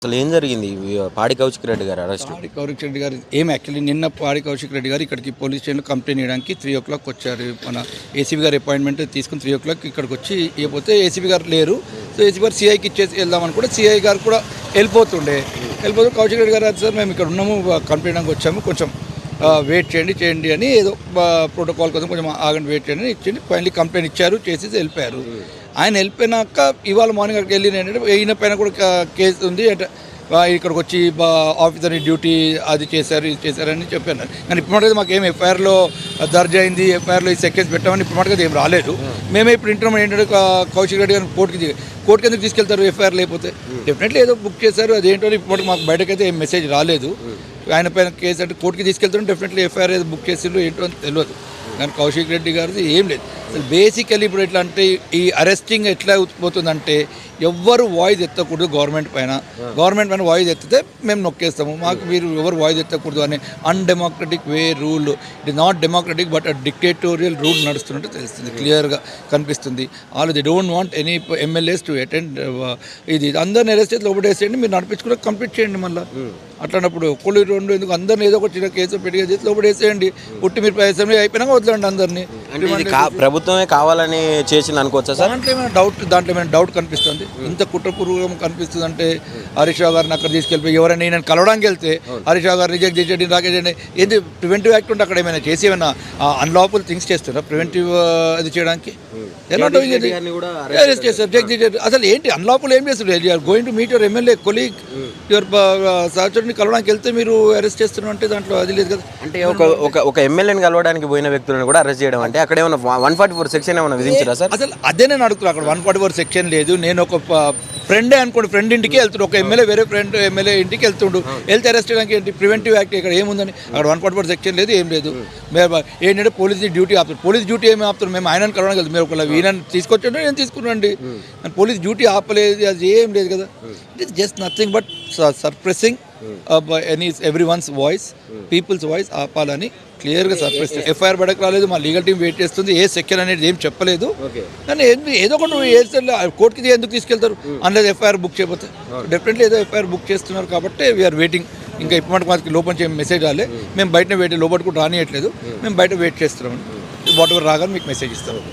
అసలు ఏం జరిగింది పాడి కౌశిక్ రెడ్డి గారు అరెస్ట్? పాడి కౌశిక్ రెడ్డి గారు యాక్చువల్లీ నిన్న పాడి కౌశిక్ రెడ్డి గారు ఇక్కడికి పోలీస్ స్టేషన్లో కంప్లైంట్ చేయడానికి 3 o'clock వచ్చారు. మన ఏసీబీ గారు అపాయింట్మెంట్ తీసుకుని 3 o'clock ఇక్కడికి వచ్చి ఇవ్వకపోతే ఏసీబీ గారు లేరు. సో ఏసీబీ గారు సిఐకి ఇచ్చేసి వెళ్దామని కూడా సిఐ గారు కూడా వెళ్ళిపోతే కౌశిక్ రెడ్డి గారు సార్ మేము ఇక్కడ ఉన్నాము, కంప్లైంట్ వచ్చాము, కొంచెం వెయిట్ చేయండి అని ఏదో ప్రోటోకాల్ కోసం కొంచెం ఆగండి, వెయిట్ చేయండి అని ఇచ్చింది. ఫైనలీ కంప్లైంట్ ఇచ్చారు, చేసేసి వెళ్ళిపోయారు. ఆయన వెళ్ళిపోయినాక ఇవాళ మార్నింగ్ అక్కడికి వెళ్ళి ఏంటంటే ఈయన పైన కూడా కేసు ఉంది అంటే ఇక్కడికి వచ్చి ఆఫీసర్ని డ్యూటీ అది చేశారు ఇది చేశారని చెప్పాను. కానీ ఇప్పుడు మాకు ఏం ఎఫ్ఐఆర్లో దర్జ్ అయింది, ఎఫ్ఐఆర్లో ఈ సెక్షన్స్ పెట్టామని ఇప్పుడు ఏం రాలేదు. మేమే ఇప్పుడు ఇంటర్ ఏంటంటే కౌశిక్ రెడ్డి గారిని కోర్టుకి ఎందుకు తీసుకెళ్తారు ఎఫ్ఐఆర్ లేకపోతే? డెఫినెట్లీ ఏదో బుక్ చేశారు, అదేంటో ఇప్పుడు మాకు బయటకైతే ఏం మెసేజ్ రాలేదు. ఆయన పైన కేసు అంటే కోర్టుకి తీసుకెళ్తారు, డెఫినెట్లీ ఎఫ్ఐఆర్ ఏదో బుక్ చేసిండ్రు ఏంటో అని తెలియదు. కానీ కౌశిక్ రెడ్డి గారిది ఏం లేదు. అసలు బేసికలీ ఇప్పుడు ఎట్లా అంటే ఈ అరెస్టింగ్ ఎట్లా పోతుందంటే ఎవ్వరు వాయిస్ ఎత్తకూడదు గవర్నమెంట్ పైన వాయిస్ ఎత్తితే మేము నొక్కేస్తాము, మాకు మీరు ఎవరు వాయిస్ ఎత్తకూడదు అనే undemocratic way rule. It is not democratic but a dictatorial rule నడుస్తున్నట్టు తెలుస్తుంది, క్లియర్గా కనిపిస్తుంది. వాళ్ళు they don't want any MLAs to attend ఇది అందరిని అరెస్ట్ చేసి లోపడేసేయండి, మీరు నడిపించుకుని కంప్లీట్ చేయండి. మళ్ళీ అట్లాంటప్పుడు ఒక్కళ్ళు రెండు ఎందుకు అందరిని ఏదో ఒక చిన్న కేసు పెట్టి చేసి లోపడేసేయండి, పుట్టి మీరు ప్రవేశం అయిపోయినాక వదలండి అందరినీ. ప్రభుత్వమే కావాలని చేసింది అనుకోవచ్చా సార్? దాంట్లో ఏమైనా డౌట్ కనిపిస్తుంది, ఇంత కుట్రపూర్వకం కనిపిస్తుంది అంటే హరీష్ రావు గారిని అక్కడ తీసుకెళ్ళిపోయి ఎవరైనా నేను కలవడానికి వెళ్తే హరీష్ రావు గారు రిజెక్ట్ చేసేయండి, రాకేష్ చేయండి. ఏంటి ప్రివెంటివ్ యాక్ట్ ఉంటే అక్కడ ఏమైనా చేసి ఏమైనా అన్లాఫుల్ థింగ్స్ చేస్తారా ప్రివెంటివ్ అది చేయడానికి? ఎలా అరెస్ట్ చేస్తారు? అసలు ఏంటి అన్లాఫుల్ ఏం చేస్తారు? You're going to meet your MLA colleague, your సహచరుని కలవడానికి వెళ్తే మీరు అరెస్ట్ చేస్తున్నారు అంటే దాంట్లో అది లేదు కదా. అంటే ఒక ఎమ్మెల్యేని కలవడానికి పోయిన వ్యక్తులను కూడా అరెస్ట్ చేయడం అంటే అక్కడ ఏమైనా 144 సెక్షన్ ఏమైనా విధించారా సార్? అసలు అదే నేను అడుగుతున్నాను. అక్కడ 144 సెక్షన్ లేదు. నేను ఒక ఫ్రెండే అనుకోండి, ఫ్రెండ్ ఇంటికి వెళ్తుండు, ఒక ఎమ్మెల్యే వేరే ఫ్రెండ్ ఎమ్మెల్యే ఇంటికి వెళ్తుండు, వెళ్తే అరెస్ట్ చేయడానికి ఏంటి ప్రివెంటివ్ యాక్ట్ ఇక్కడ ఏముందని? అక్కడ 144 సెక్షన్ లేదు, ఏం లేదు. ఏంటంటే పోలీస్ డ్యూటీ ఆపుతారు. పోలీస్ డ్యూటీ ఏమి ఆపుతారు? మేము ఆయనను కలవడానికి వెళ్తాం, మీరు ఒకవేళ ఈయనని తీసుకొచ్చండి నేను తీసుకున్నాండి, పోలీస్ డ్యూటీ ఆపలేదు, అది ఏం లేదు కదా. It is just nothing but suppressing everyone's voice, people's voice ఆపాలని క్లియర్గా సర్ప్రెస్. ఎఫ్ఐఆర్ బయటకు రాలేదు, మా లీగల్ టీం వెయిట్ చేస్తుంది, ఏ సెక్షన్ అనేది ఏం చెప్పలేదు. కానీ ఏదో ఒకటి కోర్టుకి ఎందుకు తీసుకెళ్తారు అందులో ఎఫ్ఐఆర్ బుక్ చేయకపోతే? డెఫినెట్లీ ఏదో ఎఫ్ఐఆర్ బుక్ చేస్తున్నారు కాబట్టి వీఆర్ వెయిటింగ్. ఇంకా ఇప్పుడు మాకు లోపల మెసేజ్ రాలే, మేము బయటనే వెయిట్, లోపల కూడా రానియట్లేదు, మేము బయట వెయిట్ చేస్తున్నాం. వాట్ ఎవర్ రాగానే మీకు మెసేజ్ ఇస్తాం.